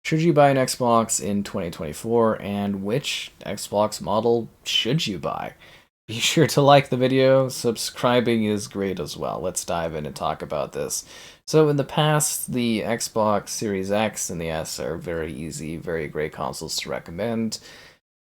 Should you buy an Xbox in 2024, and which Xbox model should you buy? Be sure to like the video. Subscribing is great as well. Let's dive in and talk about this. So in the past, the Xbox Series X and the S are very easy, very great consoles to recommend.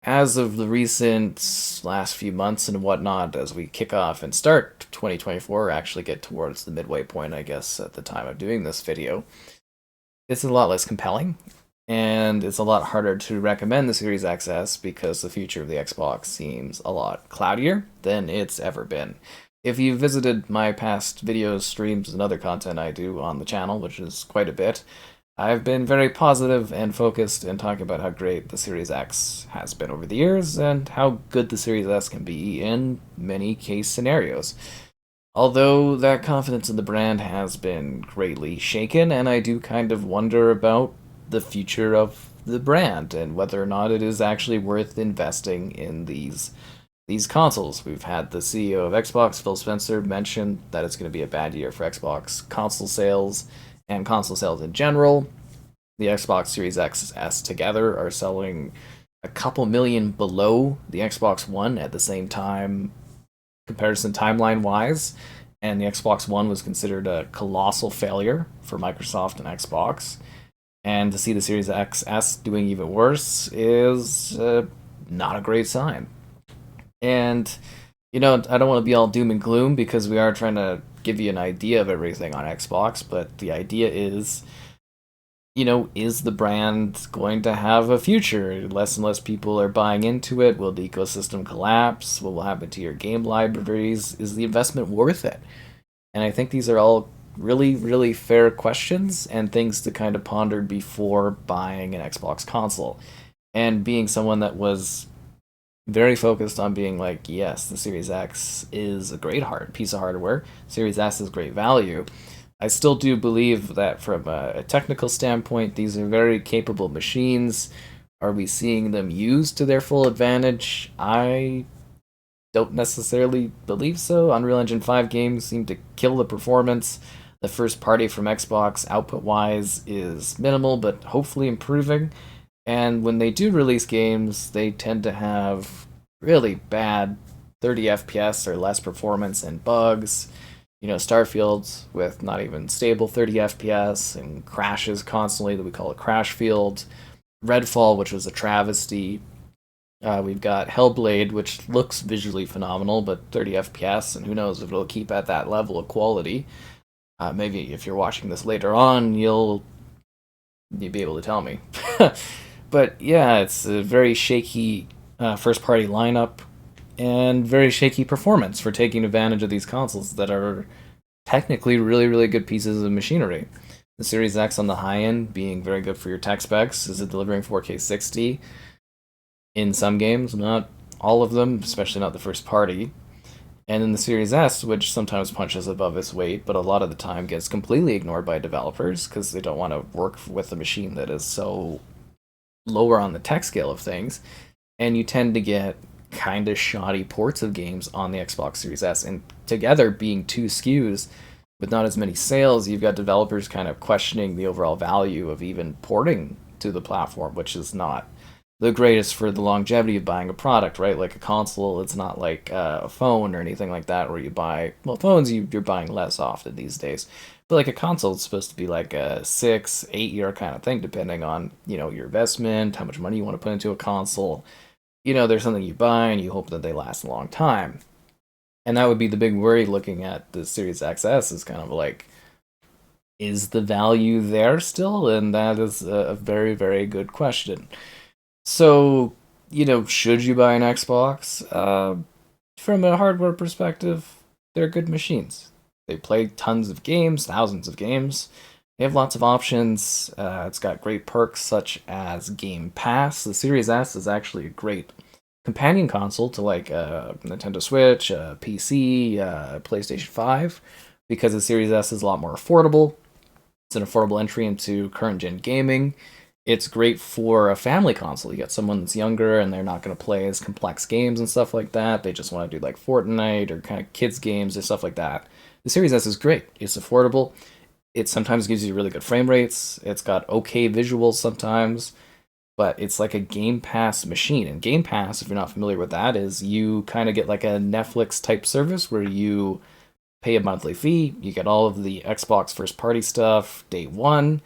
As of the recent last few months and whatnot, as we kick off and start 2024, actually get towards the midway point, I guess, at the time of doing this video, it's a lot less compelling, and it's a lot harder to recommend the Series XS because the future of the Xbox seems a lot cloudier than it's ever been. If you visited my past videos, streams, and other content I do on the channel, which is quite a bit, I've been very positive and focused in talking about how great the Series X has been over the years and how good the Series S can be in many case scenarios. Although that confidence in the brand has been greatly shaken, and I do kind of wonder about the future of the brand and whether or not it is actually worth investing in these consoles. We've had the CEO of Xbox, Phil Spencer, mention that it's going to be a bad year for Xbox console sales and console sales in general. The Xbox Series X and S together are selling a couple million below the Xbox One at the same time, comparison timeline wise, and the Xbox One was considered a colossal failure for Microsoft and Xbox. And to see the Series XS doing even worse is not a great sign. And, I don't want to be all doom and gloom because we are trying to give you an idea of everything on Xbox, but the idea is the brand going to have a future? Less and less people are buying into it. Will the ecosystem collapse? What will happen to your game libraries? Is the investment worth it? And I think these are all really, really fair questions and things to kind of ponder before buying an Xbox console. And being someone that was very focused on being like, yes, the Series X is a great piece of hardware. Series S is great value. I still do believe that from a technical standpoint, these are very capable machines. Are we seeing them used to their full advantage? I don't necessarily believe so. Unreal Engine 5 games seem to kill the performance. The first party from Xbox, output wise, is minimal, but hopefully improving. And when they do release games, they tend to have really bad 30 FPS or less performance and bugs. Starfield with not even stable 30 FPS and crashes constantly that we call it crash field. Redfall, which was a travesty. We've got Hellblade, which looks visually phenomenal, but 30 FPS, and who knows if it'll keep at that level of quality. Maybe if you're watching this later on, you'll be able to tell me. But yeah, it's a very shaky first party lineup and very shaky performance for taking advantage of these consoles that are technically really, really good pieces of machinery. The Series X on the high end being very good for your tech specs. Is it delivering 4K 60 in some games? Not all of them, especially not the first party. And then the Series S, which sometimes punches above its weight, but a lot of the time gets completely ignored by developers because they don't want to work with a machine that is so lower on the tech scale of things. And you tend to get kind of shoddy ports of games on the Xbox Series S. And together being two SKUs with not as many sales, you've got developers kind of questioning the overall value of even porting to the platform, which is not the greatest for the longevity of buying a product, right? Like a console, it's not like a phone or anything like that where you buy, well, phones you're buying less often these days. But like a console, it's supposed to be like a 6, 8 year kind of thing, depending on, your investment, how much money you want to put into a console. There's something you buy and you hope that they last a long time. And that would be the big worry looking at the Series XS is kind of like, is the value there still? And that is a very, very good question. So, should you buy an Xbox? From a hardware perspective, they're good machines. They play tons of games, thousands of games. They have lots of options. It's got great perks such as Game Pass. The Series S is actually a great companion console to like Nintendo Switch, PC, PlayStation 5, because the Series S is a lot more affordable. It's an affordable entry into current gen gaming. It's great for a family console. You got someone that's younger and they're not going to play as complex games and stuff like that. They just want to do like Fortnite or kind of kids games or stuff like that. The Series S is great. It's affordable. It sometimes gives you really good frame rates. It's got okay visuals sometimes, but it's like a Game Pass machine. And Game Pass, if you're not familiar with that, is you kind of get like a Netflix type service where you pay a monthly fee, you get all of the Xbox first party stuff day one,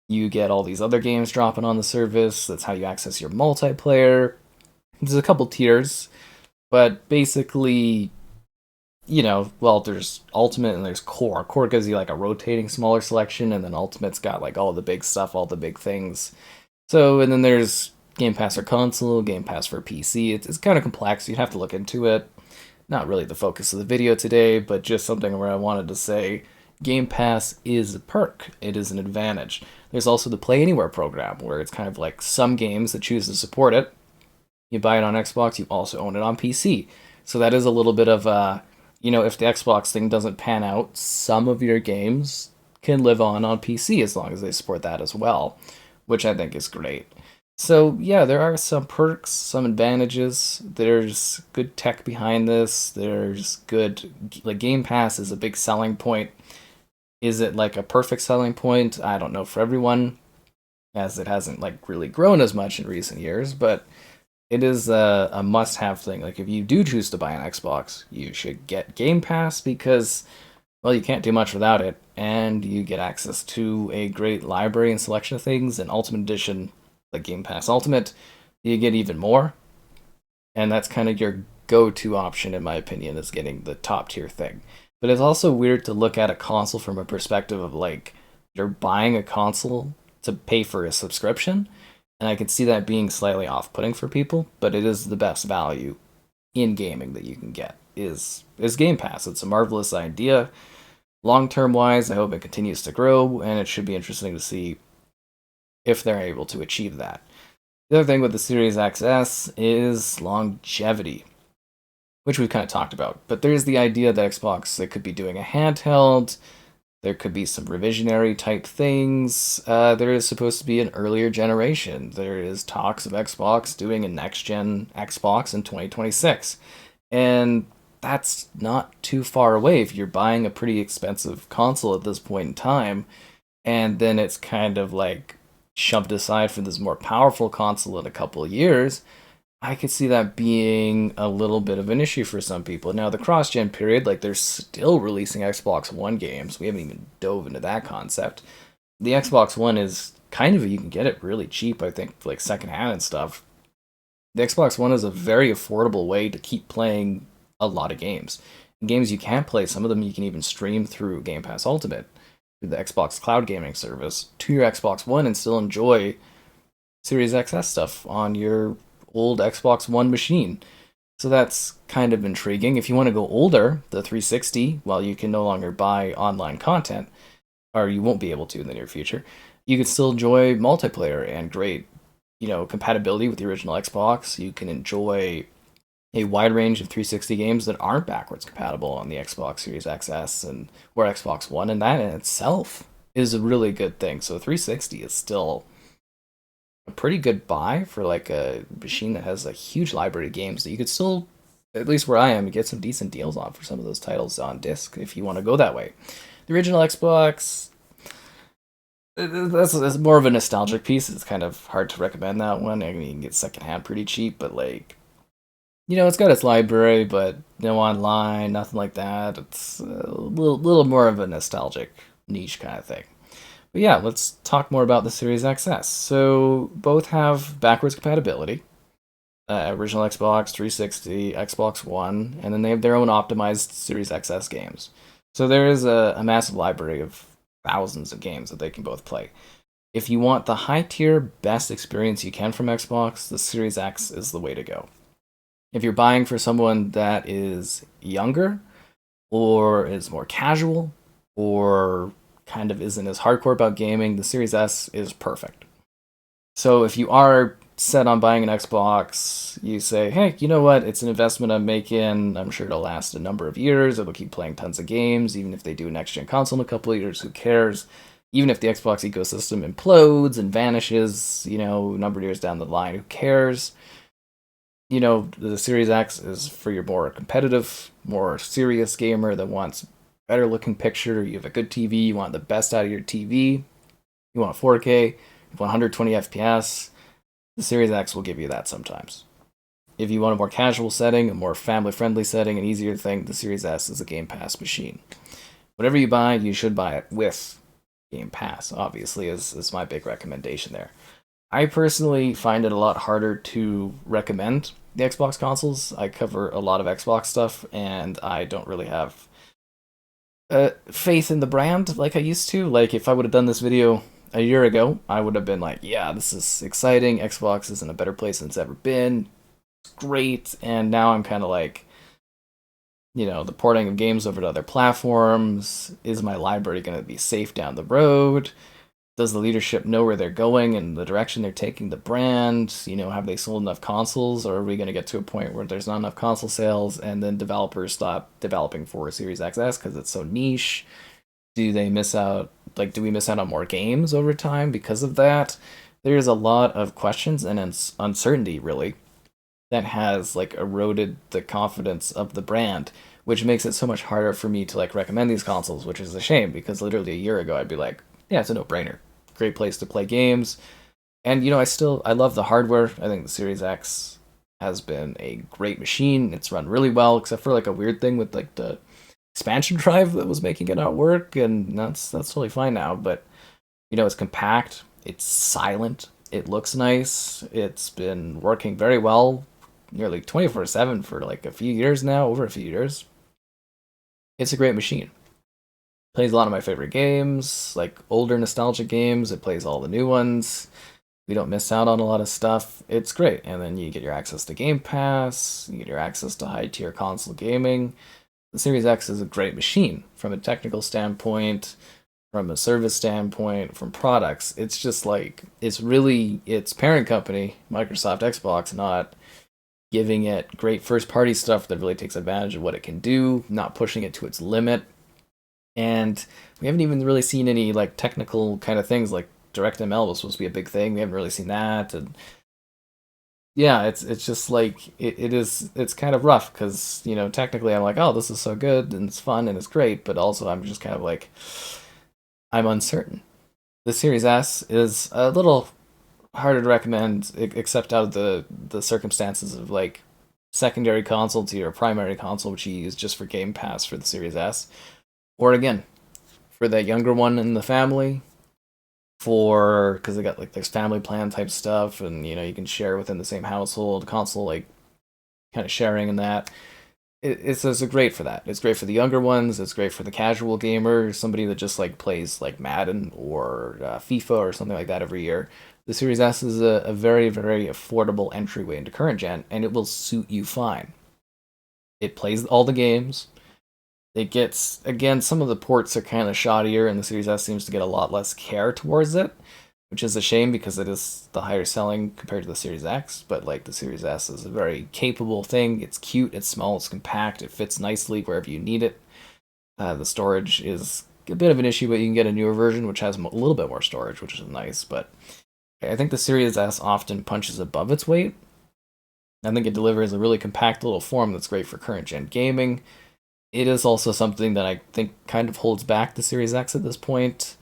you get all these other games dropping on the service. That's how you access your multiplayer. There's a couple tiers, but basically, well, there's Ultimate and there's Core. Core gives you like a rotating smaller selection, and then Ultimate's got like all the big stuff, all the big things. So, and then there's Game Pass for console, Game Pass for PC. It's kind of complex. You'd have to look into it. Not really the focus of the video today, but just something where I wanted to say Game Pass is a perk. It is an advantage. There's also the Play Anywhere program, where it's kind of like some games that choose to support it. You buy it on Xbox, you also own it on PC. So that is a little bit of a, if the Xbox thing doesn't pan out, some of your games can live on PC as long as they support that as well, which I think is great. So yeah, there are some perks, some advantages. There's good tech behind this. There's good, like, Game Pass is a big selling point. Is it like a perfect selling point? I don't know for everyone, as it hasn't like really grown as much in recent years, but it is a must-have thing. Like, if you do choose to buy an Xbox, you should get Game Pass because, well, you can't do much without it, and you get access to a great library and selection of things. And Ultimate Edition, like Game Pass Ultimate, you get even more, and that's kind of your go-to option, in my opinion, is getting the top tier thing. But it's also weird to look at a console from a perspective of like you're buying a console to pay for a subscription, and I can see that being slightly off-putting for people, but it is the best value in gaming that you can get is Game Pass. It's a marvelous idea. Long-term wise, I hope it continues to grow, and it should be interesting to see if they're able to achieve that. The other thing with the Series XS is longevity, which we've kind of talked about. But there's the idea that Xbox, they could be doing a handheld. There could be some revisionary type things. There is supposed to be an earlier generation. There is talks of Xbox doing a next gen Xbox in 2026. And that's not too far away if you're buying a pretty expensive console at this point in time. And then it's kind of like shoved aside for this more powerful console in a couple of years. I could see that being a little bit of an issue for some people. Now, the cross gen period, like, they're still releasing Xbox One games. We haven't even dove into that concept. The Xbox One is kind of, you can get it really cheap, I think, like secondhand and stuff. The Xbox One is a very affordable way to keep playing a lot of games. Games you can't play, some of them you can even stream through Game Pass Ultimate, through the Xbox Cloud Gaming Service, to your Xbox One and still enjoy Series XS stuff on your old Xbox One machine. So that's kind of intriguing. If you want to go older, the 360, while you can no longer buy online content, or you won't be able to in the near future, you can still enjoy multiplayer and great, compatibility with the original Xbox. You can enjoy a wide range of 360 games that aren't backwards compatible on the Xbox Series XS and or Xbox One, and that in itself is a really good thing. So 360 is still a pretty good buy for like a machine that has a huge library of games that you could still, at least where I am, get some decent deals on for some of those titles on disc if you want to go that way. The original Xbox, that's more of a nostalgic piece. It's kind of hard to recommend that one. I mean, you can get secondhand pretty cheap, but like, it's got its library, but no online, nothing like that. It's a little more of a nostalgic niche kind of thing. But yeah, let's talk more about the Series XS. So both have backwards compatibility. Original Xbox 360, Xbox One, and then they have their own optimized Series XS games. So there is a massive library of thousands of games that they can both play. If you want the high tier, best experience you can from Xbox, the Series X is the way to go. If you're buying for someone that is younger, or is more casual, or kind of isn't as hardcore about gaming, the Series S is perfect. So if you are set on buying an Xbox, you say, hey, you know what? It's an investment I'm making. I'm sure it'll last a number of years. It'll keep playing tons of games. Even if they do a next-gen console in a couple of years, who cares? Even if the Xbox ecosystem implodes and vanishes, a number of years down the line, who cares? The Series X is for your more competitive, more serious gamer that wants better looking picture, you have a good TV, you want the best out of your TV, you want 4K, you want 120 FPS, the Series X will give you that sometimes. If you want a more casual setting, a more family friendly setting, an easier thing, the Series S is a Game Pass machine. Whatever you buy, you should buy it with Game Pass, obviously, is my big recommendation there. I personally find it a lot harder to recommend the Xbox consoles. I cover a lot of Xbox stuff, and I don't really have faith in the brand like I used to. Like, if I would have done this video a year ago, I would have been like, yeah, this is exciting. Xbox is in a better place than it's ever been. It's great. And now I'm kind of like, the porting of games over to other platforms. Is my library going to be safe down the road? Does the leadership know where they're going and the direction they're taking the brand? Have they sold enough consoles, or are we going to get to a point where there's not enough console sales and then developers stop developing for Series XS because it's so niche? Do they miss out? Like, do we miss out on more games over time because of that? There's a lot of questions and uncertainty, really, that has like eroded the confidence of the brand, which makes it so much harder for me to like recommend these consoles, which is a shame because literally a year ago I'd be like, yeah, it's a no-brainer. Great place to play games. And I love the hardware. I think the Series X has been a great machine. It's run really well, except for like a weird thing with like the expansion drive that was making it not work, and that's totally fine now. But it's compact, it's silent, it looks nice, it's been working very well, nearly 24/7 for like a few years now, over a few years. It's a great machine. Plays a lot of my favorite games, like older nostalgic games. It plays all the new ones. We don't miss out on a lot of stuff. It's great. And then you get your access to Game Pass, you get your access to high tier console gaming. The Series X is a great machine from a technical standpoint, from a service standpoint, from products. It's just like, it's really its parent company, Microsoft Xbox, not giving it great first party stuff that really takes advantage of what it can do, not pushing it to its limit. And we haven't even really seen any like technical kind of things like DirectML was supposed to be a big thing. We haven't really seen that, and yeah, it's just like it's kind of rough because technically I'm like, oh, this is so good and it's fun and it's great, but also I'm just kind of like, I'm uncertain. The Series S is a little harder to recommend, except out of the circumstances of like secondary console to your primary console, which you use just for Game Pass for the Series S, or again for that younger one in the family, for because they got like this family plan type stuff, and you can share within the same household console, like kind of sharing in that. It's great for that. It's great for the younger ones. It's great for the casual gamer, somebody that just like plays like Madden or FIFA or something like that every year. The Series S is a very, very affordable entryway into current gen, and it will suit you fine. It plays all the games. It gets, again, some of the ports are kind of shoddier, and the Series S seems to get a lot less care towards it, which is a shame because it is the higher selling compared to the Series X. But like the Series S is a very capable thing. It's cute, it's small, it's compact, it fits nicely wherever you need it. The storage is a bit of an issue, but you can get a newer version which has a little bit more storage, which is nice. But I think the Series S often punches above its weight. I think it delivers a really compact little form that's great for current gen gaming. It is also something that I think kind of holds back the Series X at this point,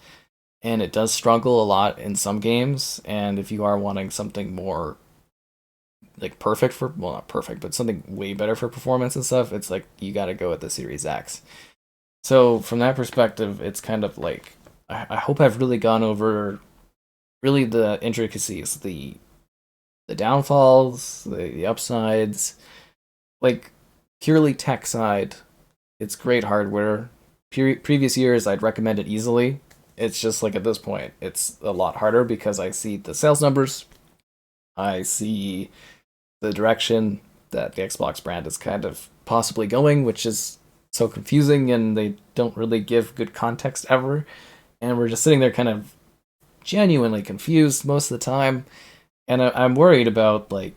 and it does struggle a lot in some games. And if you are wanting something more like perfect for, well, not perfect, but something way better for performance and stuff, it's like you got to go with the Series X. So from that perspective, it's kind of like I hope I've really gone over really the intricacies, the downfalls, the upsides, like purely tech side. It's great hardware. Previous years, I'd recommend it easily. It's just like at this point, it's a lot harder because I see the sales numbers, I see the direction that the Xbox brand is kind of possibly going, which is so confusing, and they don't really give good context ever. And we're just sitting there kind of genuinely confused most of the time. And I'm worried about, like,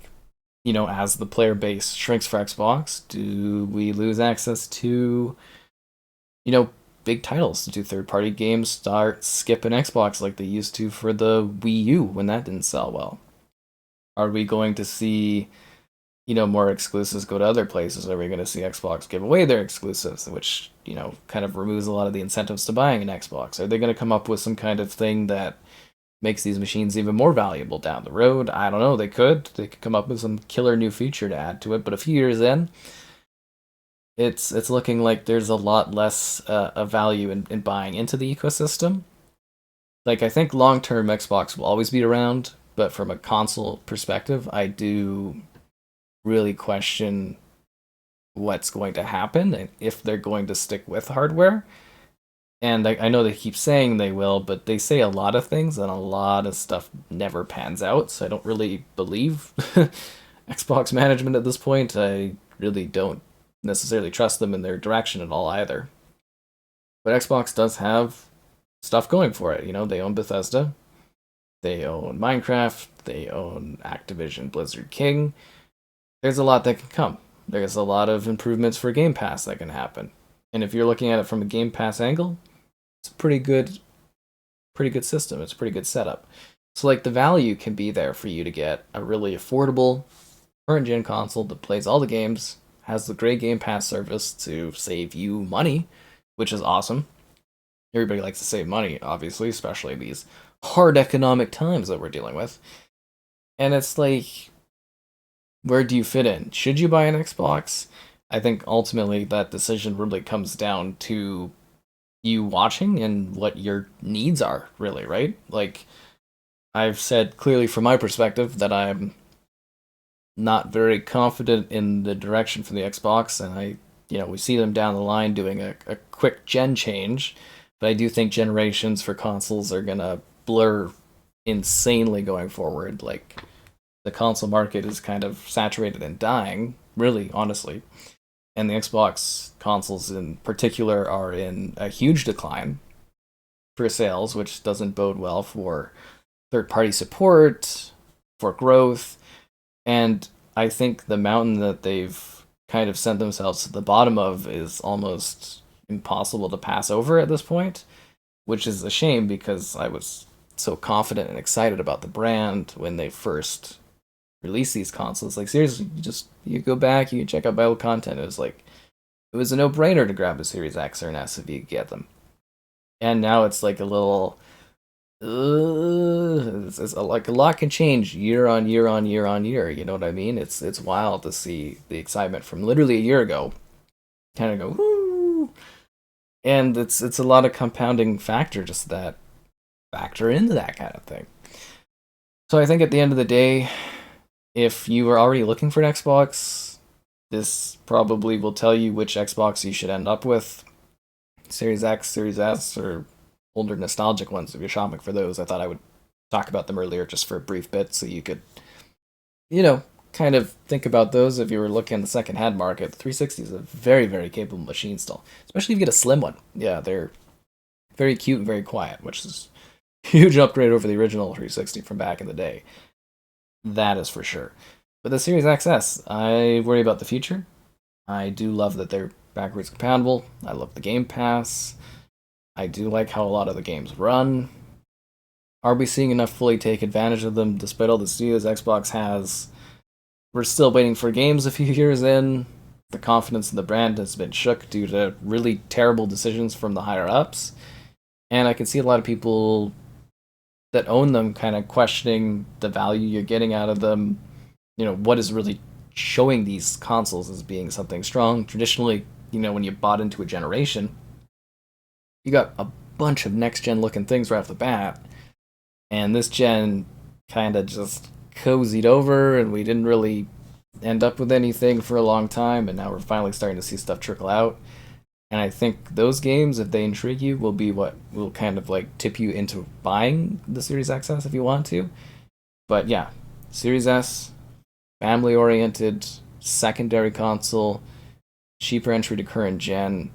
as the player base shrinks for Xbox, do we lose access to, big titles? Do third party games start skipping Xbox like they used to for the Wii U when that didn't sell well? Are we going to see more exclusives go to other places? Are we going to see Xbox give away their exclusives, which, kind of removes a lot of the incentives to buying an Xbox? Are they going to come up with some kind of thing that makes these machines even more valuable down the road? I don't know. They could. They could come up with some killer new feature to add to it. But a few years in, it's looking like there's a lot less of value in buying into the ecosystem. Like, I think long term Xbox will always be around, but from a console perspective, I do really question what's going to happen and if they're going to stick with hardware. And I know they keep saying they will, but they say a lot of things and a lot of stuff never pans out. So I don't really believe Xbox management at this point. I really don't necessarily trust them in their direction at all either. But Xbox does have stuff going for it. They own Bethesda, they own Minecraft, they own Activision Blizzard King. There's a lot that can come. There's a lot of improvements for Game Pass that can happen. And if you're looking at it from a Game Pass angle, it's a pretty good system. It's a pretty good setup. So like the value can be there for you to get a really affordable current gen console that plays all the games, has the great Game Pass service to save you money, which is awesome. Everybody likes to save money, obviously, especially these hard economic times that we're dealing with. And it's like, where do you fit in? Should you buy an Xbox? I think ultimately that decision really comes down to you watching and what your needs are, really, right? Like, I've said clearly from my perspective that I'm not very confident in the direction for the Xbox, and we see them down the line doing a quick gen change, but I do think generations for consoles are gonna blur insanely going forward. Like, the console market is kind of saturated and dying, really, honestly. And the Xbox consoles in particular are in a huge decline for sales, which doesn't bode well for third party support, for growth. And I think the mountain that they've kind of sent themselves to the bottom of is almost impossible to pass over at this point, which is a shame because I was so confident and excited about the brand when they first released these consoles. Like, seriously, you go back, you check out Bible content. It was a no brainer to grab a Series X or an S if you could get them. And now it's like a little like a lot can change year on year on year on year. You know what I mean? It's wild to see the excitement from literally a year ago kind of go woo, and it's a lot of compounding factor just that factor into that kind of thing. So I think at the end of the day, if you were already looking for an Xbox, this probably will tell you which Xbox you should end up with. Series X, Series S, or older nostalgic ones if you're shopping for those. I thought I would talk about them earlier just for a brief bit so you could, kind of think about those if you were looking at the second hand market. The 360 is a very, very capable machine still, especially if you get a slim one. Yeah, they're very cute and very quiet, which is a huge upgrade over the original 360 from back in the day. That is for sure. But the Series XS, I worry about the future. I do love that they're backwards compatible. I love the Game Pass. I do like how a lot of the games run. Are we seeing enough fully take advantage of them despite all the studios Xbox has? We're still waiting for games a few years in. The confidence in the brand has been shook due to really terrible decisions from the higher ups. And I can see a lot of people that own them kind of questioning the value you're getting out of them. What is really showing these consoles as being something strong. Traditionally, when you bought into a generation, you got a bunch of next gen looking things right off the bat. And this gen kind of just cozied over, and we didn't really end up with anything for a long time. And now we're finally starting to see stuff trickle out. And I think those games, if they intrigue you, will be what will kind of like tip you into buying the Series XS if you want to. But yeah, Series S, family oriented, secondary console, cheaper entry to current gen.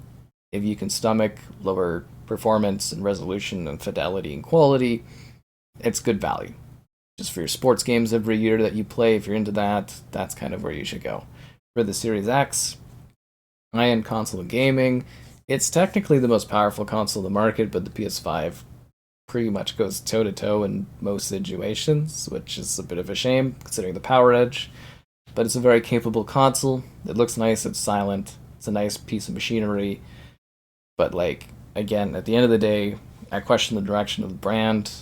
If you can stomach lower performance and resolution and fidelity and quality, it's good value. Just for your sports games every year that you play, if you're into that, that's kind of where you should go. For the Series X, high-end console gaming, it's technically the most powerful console in the market, but the PS5 pretty much goes toe-to-toe in most situations, which is a bit of a shame, considering the power edge. but it's a very capable console. It looks nice. It's silent. It's a nice piece of machinery. But like again, at the end of the day, I question the direction of the brand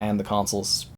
and the consoles